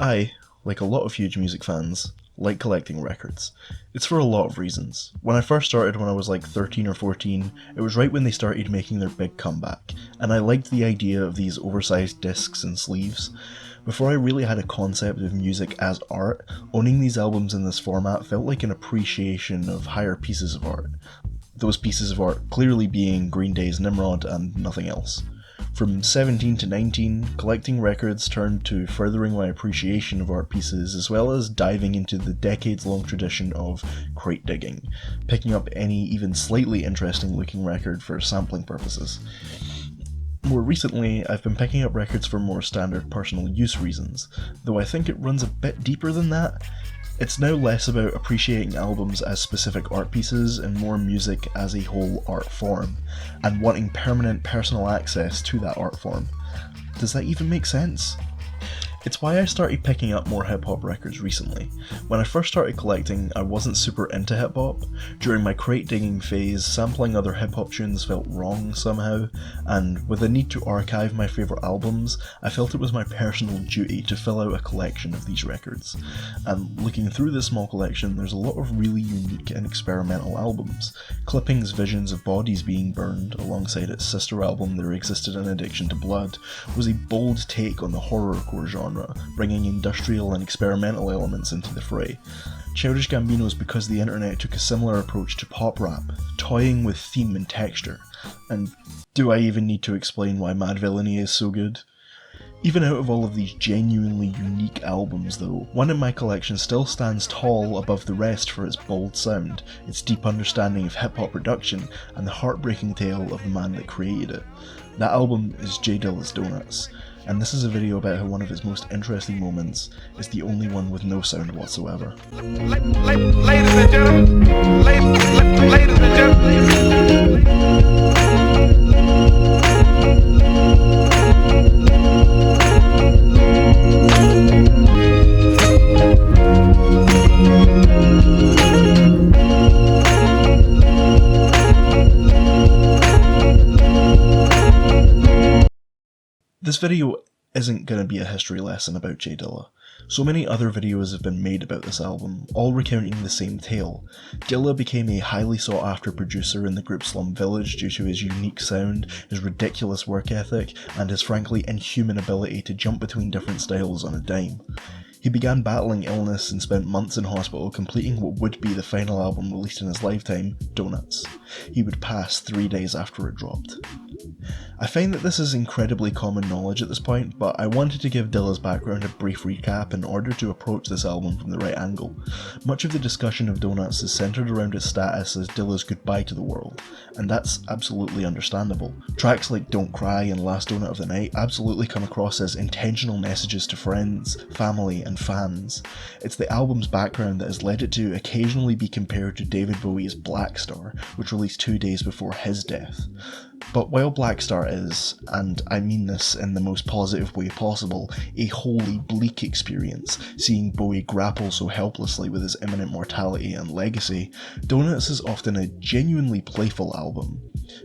I, like a lot of huge music fans, like collecting records. It's for a lot of reasons. When I first started when I was like 13 or 14, it was right when they started making their big comeback, and I liked the idea of these oversized discs and sleeves. Before I really had a concept of music as art, owning these albums in this format felt like an appreciation of higher pieces of art. Those pieces of art clearly being Green Day's Nimrod and nothing else. From 17 to 19, collecting records turned to furthering my appreciation of art pieces, as well as diving into the decades-long tradition of crate digging, picking up any even slightly interesting looking record for sampling purposes. More recently, I've been picking up records for more standard personal use reasons, though I think it runs a bit deeper than that. It's now less about appreciating albums as specific art pieces and more music as a whole art form, and wanting permanent personal access to that art form. Does that even make sense? It's why I started picking up more hip-hop records recently. When I first started collecting, I wasn't super into hip-hop. During my crate digging phase, sampling other hip-hop tunes felt wrong somehow, and with the need to archive my favourite albums, I felt it was my personal duty to fill out a collection of these records. And looking through this small collection, there's a lot of really unique and experimental albums. Clipping's Visions of Bodies Being Burned, alongside its sister album There Existed an Addiction to Blood, was a bold take on the horrorcore genre, bringing industrial and experimental elements into the fray. Childish Gambino's Because the Internet took a similar approach to pop rap, toying with theme and texture. And do I even need to explain why Mad Villainy is so good? Even out of all of these genuinely unique albums though, one in my collection still stands tall above the rest for its bold sound, its deep understanding of hip-hop production, and the heartbreaking tale of the man that created it. That album is J Dilla's Donuts, and this is a video about how one of his most interesting moments is the only one with no sound whatsoever. Ladies and gentlemen, ladies and gentlemen. This video isn't going to be a history lesson about J Dilla. So many other videos have been made about this album, all recounting the same tale. Dilla became a highly sought after producer in the group Slum Village due to his unique sound, his ridiculous work ethic, and his frankly inhuman ability to jump between different styles on a dime. He began battling illness and spent months in hospital completing what would be the final album released in his lifetime, Donuts. He would pass 3 days after it dropped. I find that this is incredibly common knowledge at this point, but I wanted to give Dilla's background a brief recap in order to approach this album from the right angle. Much of the discussion of Donuts is centred around its status as Dilla's goodbye to the world, and that's absolutely understandable. Tracks like Don't Cry and Last Donut of the Night absolutely come across as intentional messages to friends, family, and fans. It's the album's background that has led it to occasionally be compared to David Bowie's Black Star, which released 2 days before his death. But while Black Star is, and I mean this in the most positive way possible, a wholly bleak experience, seeing Bowie grapple so helplessly with his imminent mortality and legacy, Donuts is often a genuinely playful album.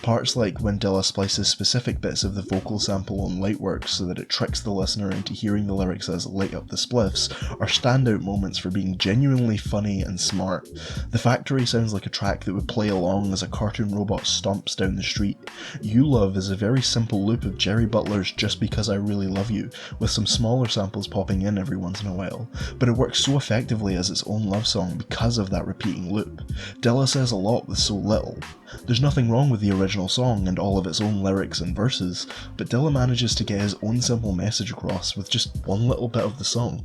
Parts like when Dilla splices specific bits of the vocal sample on Lightworks so that it tricks the listener into hearing the lyrics as Light Up the Spliffs are standout moments for being genuinely funny and smart. The Factory sounds like a track that would play along as a cartoon robot stomps down the street. You Love is a very simple loop of Jerry Butler's Just Because I Really Love You, with some smaller samples popping in every once in a while, but it works so effectively as its own love song because of that repeating loop. Dilla says a lot with so little. There's nothing wrong with the original song and all of its own lyrics and verses, but Dilla manages to get his own simple message across with just one little bit of the song.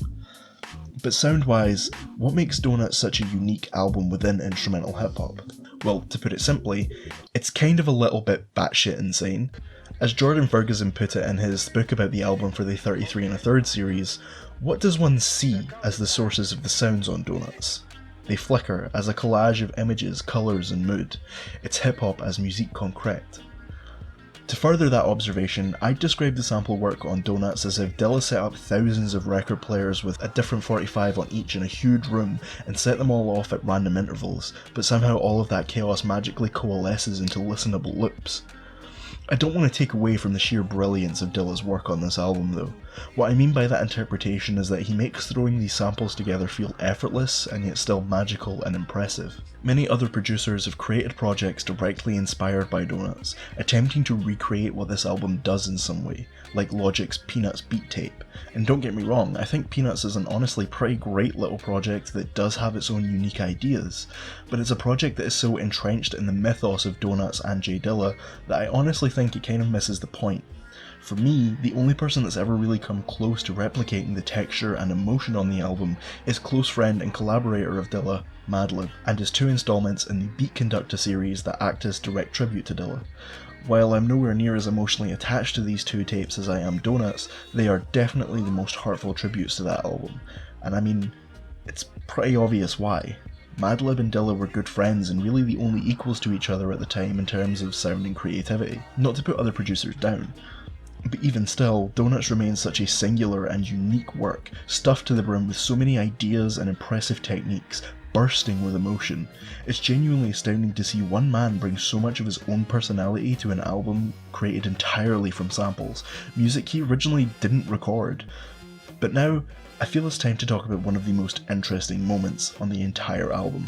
But sound-wise, what makes Donuts such a unique album within instrumental hip-hop? Well, to put it simply, it's kind of a little bit batshit insane. As Jordan Ferguson put it in his book about the album for the 33 1/3 series, what does one see as the sources of the sounds on Donuts? They flicker as a collage of images, colours and mood. It's hip-hop as musique concrète. To further that observation, I'd describe the sample work on Donuts as if Dilla set up thousands of record players with a different 45 on each in a huge room and set them all off at random intervals, but somehow all of that chaos magically coalesces into listenable loops. I don't want to take away from the sheer brilliance of Dilla's work on this album though. What I mean by that interpretation is that he makes throwing these samples together feel effortless and yet still magical and impressive. Many other producers have created projects directly inspired by Donuts, attempting to recreate what this album does in some way, like Logic's Peanuts beat tape. And don't get me wrong, I think Peanuts is an honestly pretty great little project that does have its own unique ideas, but it's a project that is so entrenched in the mythos of Donuts and J Dilla that I honestly think it kind of misses the point. For me, the only person that's ever really come close to replicating the texture and emotion on the album is close friend and collaborator of Dilla, Madlib, and his 2 installments in the Beat Conductor series that act as direct tribute to Dilla. While I'm nowhere near as emotionally attached to these 2 tapes as I am Donuts, they are definitely the most heartful tributes to that album. And I mean, it's pretty obvious why. Madlib and Dilla were good friends and really the only equals to each other at the time in terms of sound and creativity. Not to put other producers down, but even still, Donuts remains such a singular and unique work, stuffed to the brim with so many ideas and impressive techniques, bursting with emotion. It's genuinely astounding to see one man bring so much of his own personality to an album created entirely from samples, music he originally didn't record. But now, I feel it's time to talk about one of the most interesting moments on the entire album.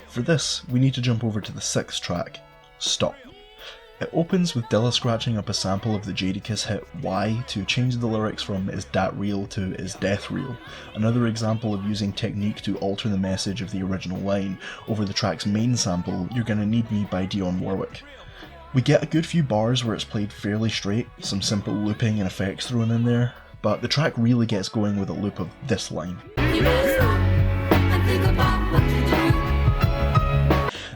For this, we need to jump over to the 6th track, Stop. It opens with Dilla scratching up a sample of the Jadakiss hit Why to change the lyrics from Is Dat Real to Is Death Real, another example of using technique to alter the message of the original line over the track's main sample, You're Gonna Need Me by Dionne Warwick. We get a good few bars where it's played fairly straight, some simple looping and effects thrown in there, but the track really gets going with a loop of this line.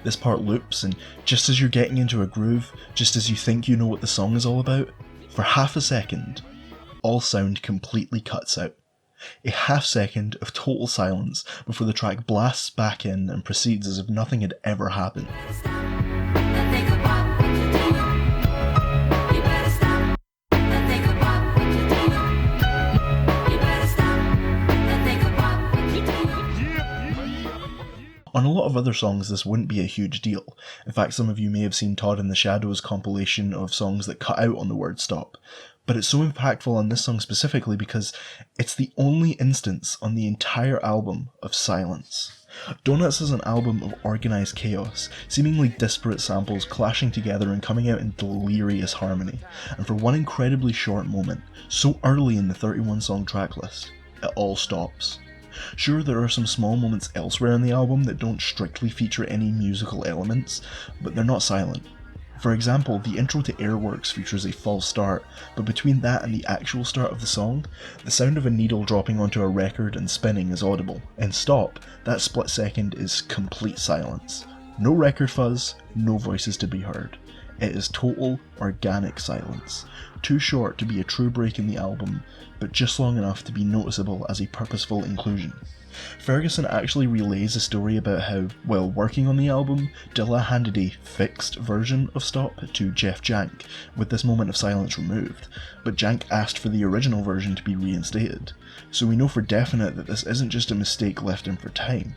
This part loops, and just as you're getting into a groove, just as you think you know what the song is all about, for half a second, all sound completely cuts out. A half second of total silence before the track blasts back in and proceeds as if nothing had ever happened. On a lot of other songs this wouldn't be a huge deal. In fact, some of you may have seen Todd in the Shadows' compilation of songs that cut out on the word stop. But it's so impactful on this song specifically because it's the only instance on the entire album of silence. Donuts is an album of organised chaos, seemingly disparate samples clashing together and coming out in delirious harmony, and for one incredibly short moment, so early in the 31-song tracklist, it all stops. Sure, there are some small moments elsewhere in the album that don't strictly feature any musical elements, but they're not silent. For example, the intro to Airworks features a false start, but between that and the actual start of the song, the sound of a needle dropping onto a record and spinning is audible. In Stop, that split second is complete silence. No record fuzz, no voices to be heard. It is total, organic silence. Too short to be a true break in the album, but just long enough to be noticeable as a purposeful inclusion. Ferguson actually relays a story about how, while working on the album, Dilla handed a fixed version of Stop to Jeff Jank, with this moment of silence removed, but Jank asked for the original version to be reinstated, so we know for definite that this isn't just a mistake left in for time.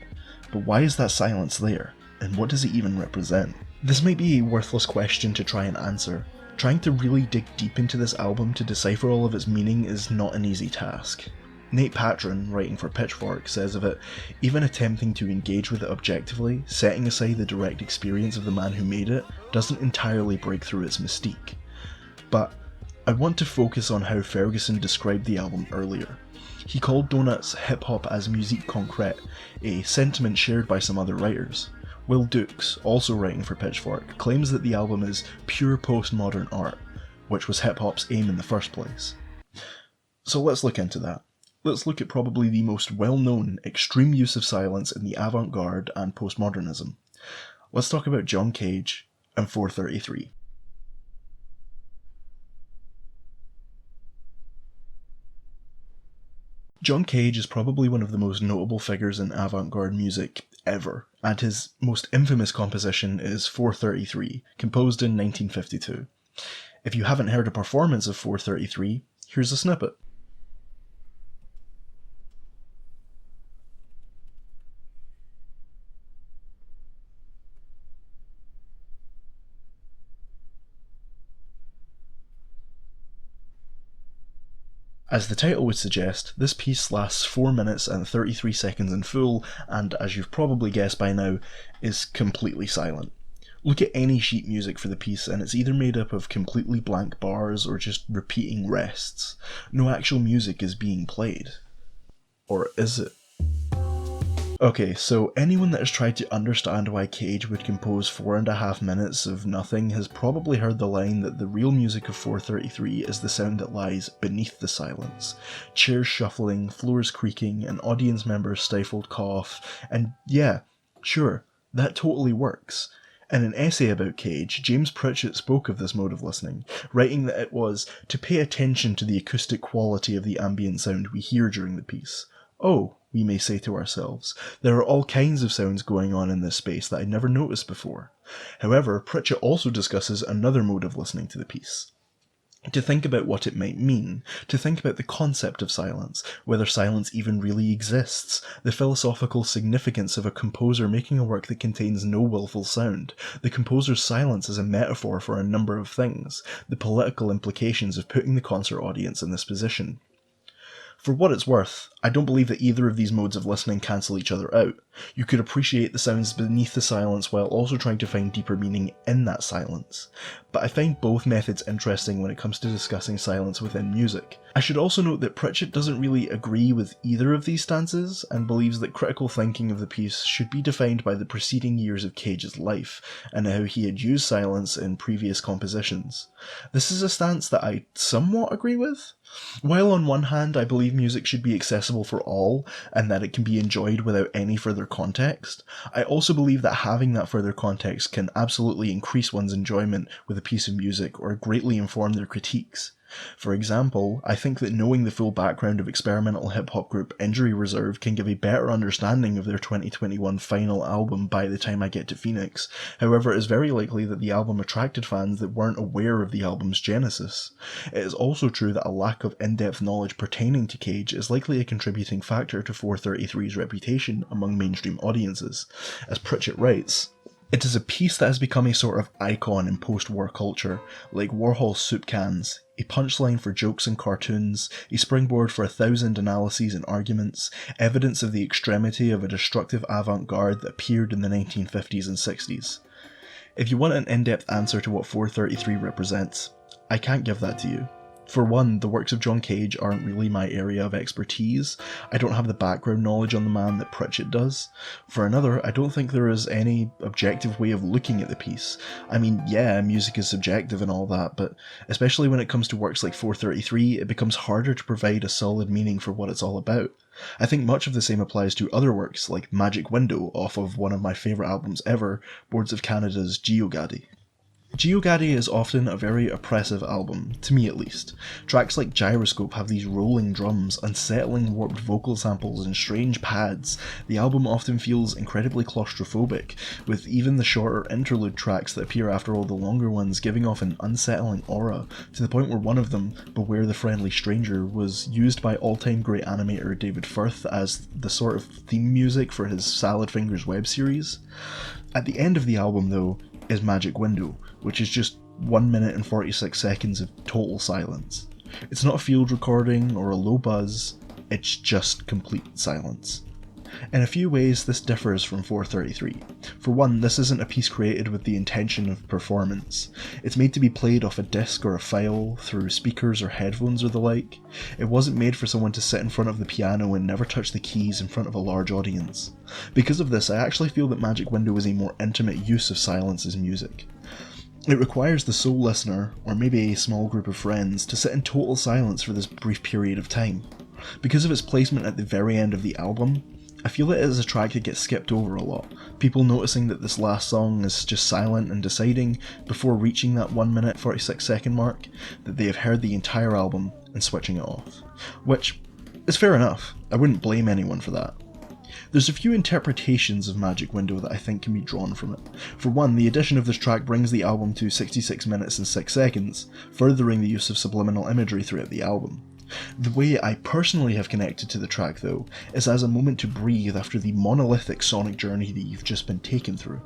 But why is that silence there, and what does it even represent? This might be a worthless question to try and answer. Trying to really dig deep into this album to decipher all of its meaning is not an easy task. Nate Patron, writing for Pitchfork, says of it, even attempting to engage with it objectively, setting aside the direct experience of the man who made it, doesn't entirely break through its mystique. But I want to focus on how Ferguson described the album earlier. He called Donuts hip-hop as musique concrète, a sentiment shared by some other writers. Will Dukes, also writing for Pitchfork, claims that the album is pure postmodern art, which was hip-hop's aim in the first place. So let's look into that. Let's look at probably the most well-known extreme use of silence in the avant-garde and postmodernism. Let's talk about John Cage and 433. John Cage is probably one of the most notable figures in avant-garde music ever, and his most infamous composition is 433, composed in 1952. If you haven't heard a performance of 433, here's a snippet. As the title would suggest, this piece lasts 4 minutes and 33 seconds in full, and as you've probably guessed by now, is completely silent. Look at any sheet music for the piece and it's either made up of completely blank bars or just repeating rests. No actual music is being played. Or is it? Okay, so anyone that has tried to understand why Cage would compose 4.5 minutes of nothing has probably heard the line that the real music of 433 is the sound that lies beneath the silence. Chairs shuffling, floors creaking, an audience member's stifled cough, and yeah, sure, that totally works. In an essay about Cage, James Pritchett spoke of this mode of listening, writing that it was to pay attention to the acoustic quality of the ambient sound we hear during the piece. Oh, we may say to ourselves, there are all kinds of sounds going on in this space that I'd never noticed before. However, Pritchett also discusses another mode of listening to the piece. To think about what it might mean, to think about the concept of silence, whether silence even really exists, the philosophical significance of a composer making a work that contains no willful sound, the composer's silence as a metaphor for a number of things, the political implications of putting the concert audience in this position. For what it's worth, I don't believe that either of these modes of listening cancel each other out. You could appreciate the sounds beneath the silence while also trying to find deeper meaning in that silence. But I find both methods interesting when it comes to discussing silence within music. I should also note that Pritchett doesn't really agree with either of these stances and believes that critical thinking of the piece should be defined by the preceding years of Cage's life and how he had used silence in previous compositions. This is a stance that I somewhat agree with. While on one hand I believe music should be accessible for all and that it can be enjoyed without any further context, I also believe that having that further context can absolutely increase one's enjoyment with a piece of music or greatly inform their critiques. For example, I think that knowing the full background of experimental hip-hop group Injury Reserve can give a better understanding of their 2021 final album By the Time I Get to Phoenix. However, it is very likely that the album attracted fans that weren't aware of the album's genesis. It is also true that a lack of in-depth knowledge pertaining to Cage is likely a contributing factor to 433's reputation among mainstream audiences. As Pritchett writes, it is a piece that has become a sort of icon in post-war culture, like Warhol's soup cans, a punchline for jokes and cartoons, a springboard for 1,000 analyses and arguments, evidence of the extremity of a destructive avant-garde that appeared in the 1950s and 60s. If you want an in-depth answer to what 433 represents, I can't give that to you. For one, the works of John Cage aren't really my area of expertise. I don't have the background knowledge on the man that Pritchett does. For another, I don't think there is any objective way of looking at the piece. I mean, yeah, music is subjective and all that, but especially when it comes to works like 433, it becomes harder to provide a solid meaning for what it's all about. I think much of the same applies to other works like Magic Window off of one of my favourite albums ever, Boards of Canada's Geogaddy. Geogaddy is often a very oppressive album, to me at least. Tracks like Gyroscope have these rolling drums, unsettling warped vocal samples and strange pads. The album often feels incredibly claustrophobic, with even the shorter interlude tracks that appear after all the longer ones giving off an unsettling aura, to the point where one of them, Beware the Friendly Stranger, was used by all-time great animator David Firth as the sort of theme music for his Salad Fingers web series. At the end of the album, though, is Magic Window, which is just 1 minute and 46 seconds of total silence. It's not a field recording or a low buzz, it's just complete silence. In a few ways, this differs from 433. For one, this isn't a piece created with the intention of performance. It's made to be played off a disc or a file, through speakers or headphones or the like. It wasn't made for someone to sit in front of the piano and never touch the keys in front of a large audience. Because of this, I actually feel that Magic Window is a more intimate use of silence as music. It requires the sole listener, or maybe a small group of friends, to sit in total silence for this brief period of time. Because of its placement at the very end of the album, I feel that it is a track that gets skipped over a lot, people noticing that this last song is just silent and deciding, before reaching that 1 minute 46 second mark, that they have heard the entire album and switching it off. Which is fair enough, I wouldn't blame anyone for that. There's a few interpretations of Magic Window that I think can be drawn from it. For one, the addition of this track brings the album to 66 minutes and 6 seconds, furthering the use of subliminal imagery throughout the album. The way I personally have connected to the track, though, is as a moment to breathe after the monolithic sonic journey that you've just been taken through.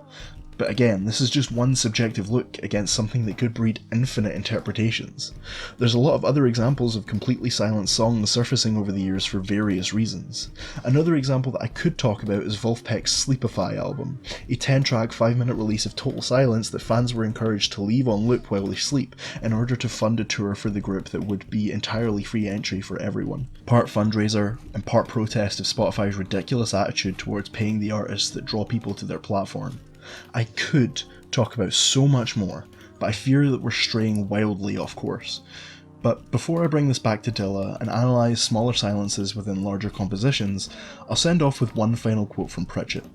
But again, this is just one subjective look against something that could breed infinite interpretations. There's a lot of other examples of completely silent songs surfacing over the years for various reasons. Another example that I could talk about is Vulfpeck's Sleepify album, a 10-track 5-minute release of total silence that fans were encouraged to leave on loop while they sleep in order to fund a tour for the group that would be entirely free entry for everyone. Part fundraiser and part protest of Spotify's ridiculous attitude towards paying the artists that draw people to their platform. I could talk about so much more, but I fear that we're straying wildly off course. But before I bring this back to Dilla and analyse smaller silences within larger compositions, I'll send off with one final quote from Pritchett.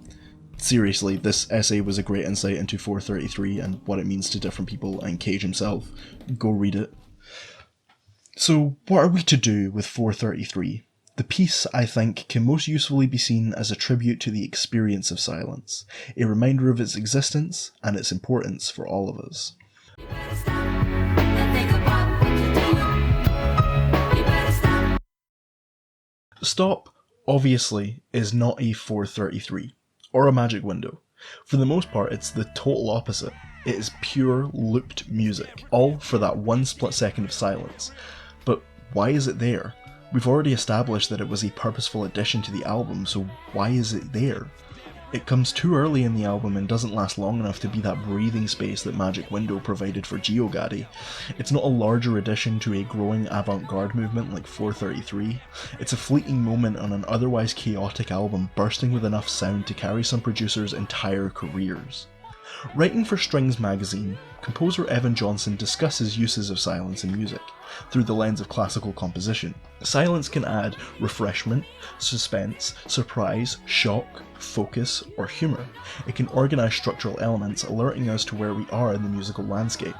Seriously, this essay was a great insight into 433 and what it means to different people, and Cage himself. Go read it. So, what are we to do with 433? The piece, I think, can most usefully be seen as a tribute to the experience of silence, a reminder of its existence and its importance for all of us. Stop, obviously, is not a 433, or a magic window. For the most part, it's the total opposite. It is pure, looped music, all for that one split second of silence. But why is it there? We've already established that it was a purposeful addition to the album, so why is it there? It comes too early in the album and doesn't last long enough to be that breathing space that Magic Window provided for GeoGaddy. It's not a larger addition to a growing avant-garde movement like 433. It's a fleeting moment on an otherwise chaotic album bursting with enough sound to carry some producers' entire careers. Writing for Strings magazine, composer Evan Johnson discusses uses of silence in music, through the lens of classical composition. Silence can add refreshment, suspense, surprise, shock, focus, or humour. It can organise structural elements, alerting us to where we are in the musical landscape.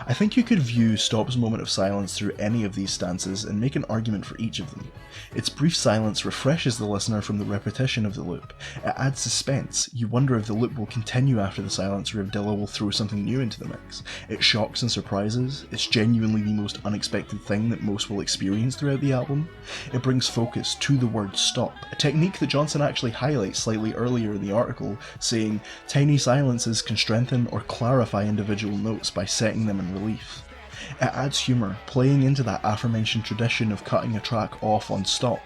I think you could view Stop's moment of silence through any of these stances and make an argument for each of them. Its brief silence refreshes the listener from the repetition of the loop. It adds suspense. You wonder if the loop will continue after the silence or if Dilla will throw something new into the mix. It shocks and surprises. It's genuinely the most unexpected thing that most will experience throughout the album. It brings focus to the word stop, a technique that Johnson actually highlights slightly earlier in the article, saying, "Tiny silences can strengthen or clarify individual notes by setting them in relief." It adds humour, playing into that aforementioned tradition of cutting a track off on stop.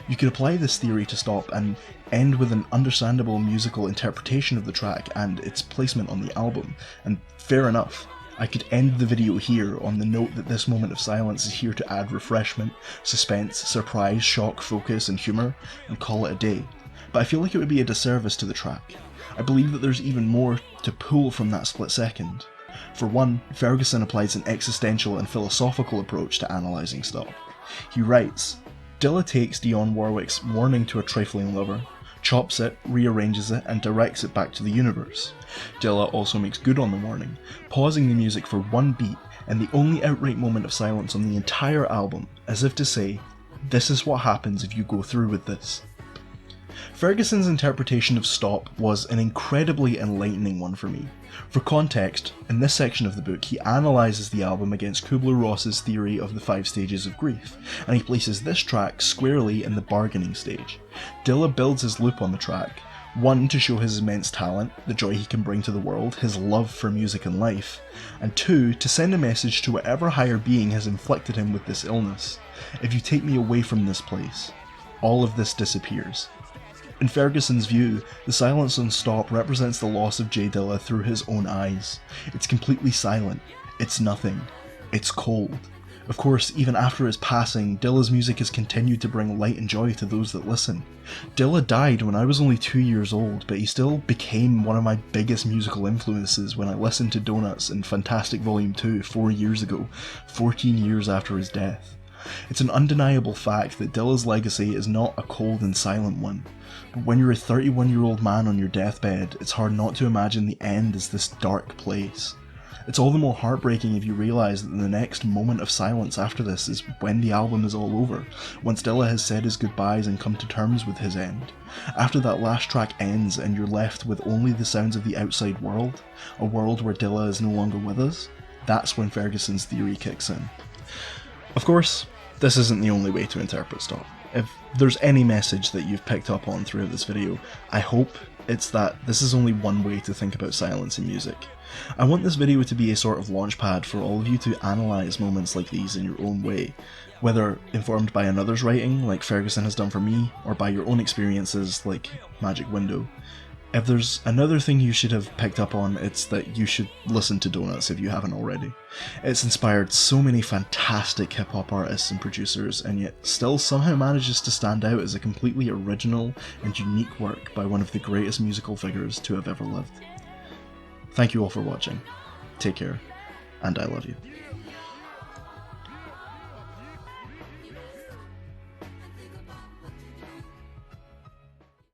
You could apply this theory to Stop and end with an understandable musical interpretation of the track and its placement on the album, and fair enough. I could end the video here on the note that this moment of silence is here to add refreshment, suspense, surprise, shock, focus, and humour, and call it a day. But I feel like it would be a disservice to the track. I believe that there's even more to pull from that split second. For one, Ferguson applies an existential and philosophical approach to analysing Stop. He writes, Dilla takes Dionne Warwick's Warning to a Trifling Lover, chops it, rearranges it, and directs it back to the universe. Dilla also makes good on the warning, pausing the music for one beat and the only outright moment of silence on the entire album, as if to say, this is what happens if you go through with this. Ferguson's interpretation of Stop was an incredibly enlightening one for me. For context, in this section of the book he analyses the album against Kubler-Ross's theory of the 5 stages of grief, and he places this track squarely in the bargaining stage. Dilla builds his loop on the track, one, to show his immense talent, the joy he can bring to the world, his love for music and life, and two, to send a message to whatever higher being has inflicted him with this illness. If you take me away from this place, all of this disappears. In Ferguson's view, the silence on Stop represents the loss of J Dilla through his own eyes. It's completely silent. It's nothing. It's cold. Of course, even after his passing, Dilla's music has continued to bring light and joy to those that listen. Dilla died when I was only 2 years old, but he still became one of my biggest musical influences when I listened to Donuts and Fantastic Volume 2 4 years ago, 14 years after his death. It's an undeniable fact that Dilla's legacy is not a cold and silent one. But when you're a 31-year-old man on your deathbed, it's hard not to imagine the end as this dark place. It's all the more heartbreaking if you realise that the next moment of silence after this is when the album is all over, once Dilla has said his goodbyes and come to terms with his end. After that last track ends and you're left with only the sounds of the outside world, a world where Dilla is no longer with us, that's when Ferguson's theory kicks in. Of course, this isn't the only way to interpret Stop. If there's any message that you've picked up on throughout this video, I hope it's that this is only one way to think about silence in music. I want this video to be a sort of launchpad for all of you to analyse moments like these in your own way, whether informed by another's writing, like Ferguson has done for me, or by your own experiences, like Magic Window. If there's another thing you should have picked up on, it's that you should listen to Donuts if you haven't already. It's inspired so many fantastic hip-hop artists and producers, and yet still somehow manages to stand out as a completely original and unique work by one of the greatest musical figures to have ever lived. Thank you all for watching. Take care, and I love you.